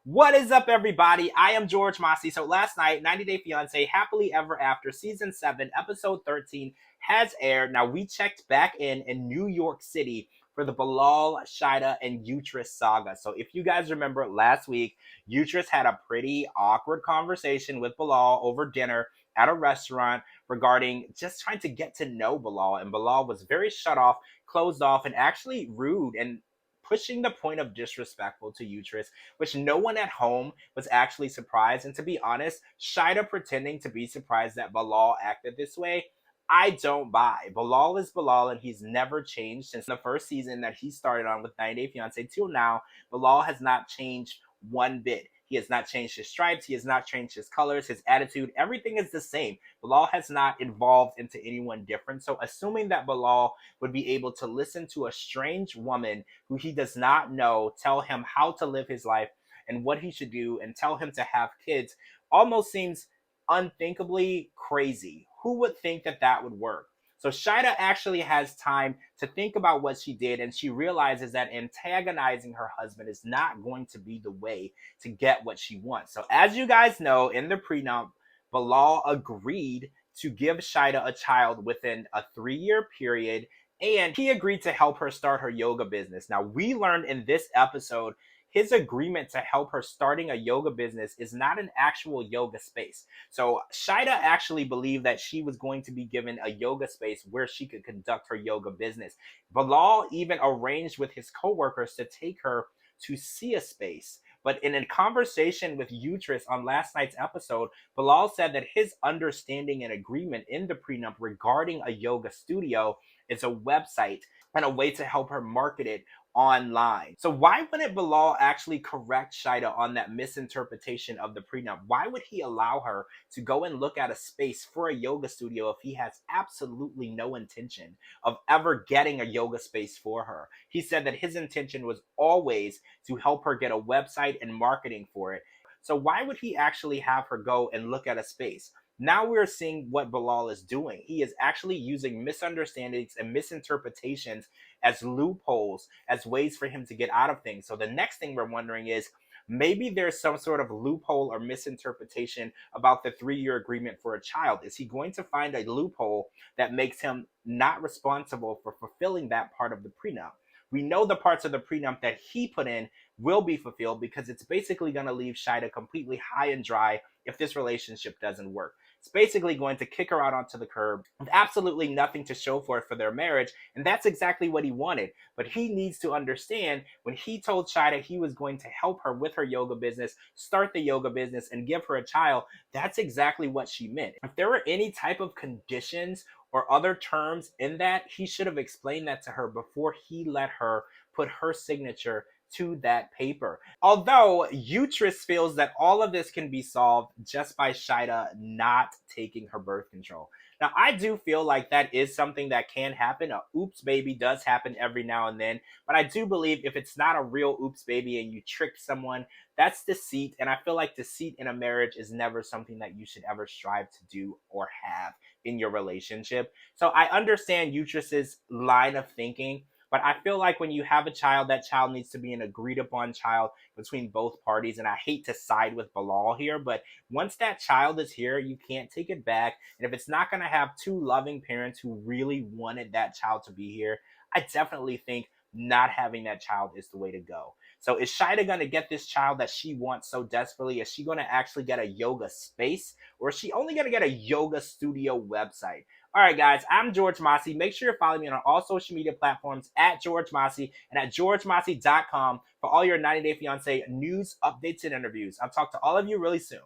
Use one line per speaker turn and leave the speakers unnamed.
What is up, everybody? I am George Mossey. So last night, 90 Day Fiancé Happily Ever After Season 7, Episode 13 has aired. Now, we checked back in New York City for the Bilal, Shaeeda, and Utris saga. So if you guys remember last week, Utris had a pretty awkward conversation with Bilal over dinner at a restaurant regarding just trying to get to know Bilal. And Bilal was very shut off, closed off, and actually rude and pushing the point of disrespectful to Utris, which no one at home was actually surprised. And to be honest, Shaeeda pretending to be surprised that Bilal acted this way, I don't buy. Bilal is Bilal, and he's never changed since the first season that he started on with 90 Day Fiancé till now. Bilal has not changed one bit. He has not changed his stripes. He has not changed his colors, his attitude. Everything is the same. Bilal has not evolved into anyone different. So assuming that Bilal would be able to listen to a strange woman who he does not know tell him how to live his life and what he should do and tell him to have kids almost seems unthinkably crazy. Who would think that that would work? So Shaeeda actually has time to think about what she did, and she realizes that antagonizing her husband is not going to be the way to get what she wants. So as you guys know, in the prenup, Bilal agreed to give Shaeeda a child within a 3-year period, and he agreed to help her start her yoga business. Now, we learned in this episode his agreement to help her starting a yoga business is not an actual yoga space. So Shaeeda actually believed that she was going to be given a yoga space where she could conduct her yoga business. Bilal even arranged with his coworkers to take her to see a space. But in a conversation with Utris on last night's episode, Bilal said that his understanding and agreement in the prenup regarding a yoga studio is a website and a way to help her market it online. So why wouldn't Bilal actually correct Shaeeda on that misinterpretation of the prenup? Why would he allow her to go and look at a space for a yoga studio if he has absolutely no intention of ever getting a yoga space for her? He said that his intention was always to help her get a website and marketing for it. So why would he actually have her go and look at a space? Now we're seeing what Bilal is doing. He is actually using misunderstandings and misinterpretations as loopholes, as ways for him to get out of things. So the next thing we're wondering is maybe there's some sort of loophole or misinterpretation about the 3-year agreement for a child. Is he going to find a loophole that makes him not responsible for fulfilling that part of the prenup? We know the parts of the prenup that he put in will be fulfilled because it's basically going to leave Shaeeda completely high and dry if this relationship doesn't work. It's basically going to kick her out onto the curb with absolutely nothing to show for it for their marriage, and that's exactly what he wanted. But he needs to understand when he told Shaeeda he was going to help her with her yoga business, start the yoga business, and give her a child, that's exactly what she meant. If there were any type of conditions or other terms in that, he should have explained that to her before he let her put her signature to that paper. Although Utris feels that all of this can be solved just by Shaeeda not taking her birth control. Now, I do feel like that is something that can happen. A oops baby does happen every now and then, but I do believe if it's not a real oops baby and you tricked someone, that's deceit. And I feel like deceit in a marriage is never something that you should ever strive to do or have in your relationship. So I understand Utris's line of thinking, but I feel like when you have a child, that child needs to be an agreed upon child between both parties. And I hate to side with Bilal here, but once that child is here, you can't take it back. And if it's not going to have two loving parents who really wanted that child to be here, I definitely think not having that child is the way to go. So is Shaeeda going to get this child that she wants so desperately? Is she going to actually get a yoga space? Or is she only going to get a yoga studio website? All right, guys, I'm George Mossey. Make sure you're following me on all social media platforms at George Mossey and at georgemossey.com for all your 90 Day Fiancé news, updates, and interviews. I'll talk to all of you really soon.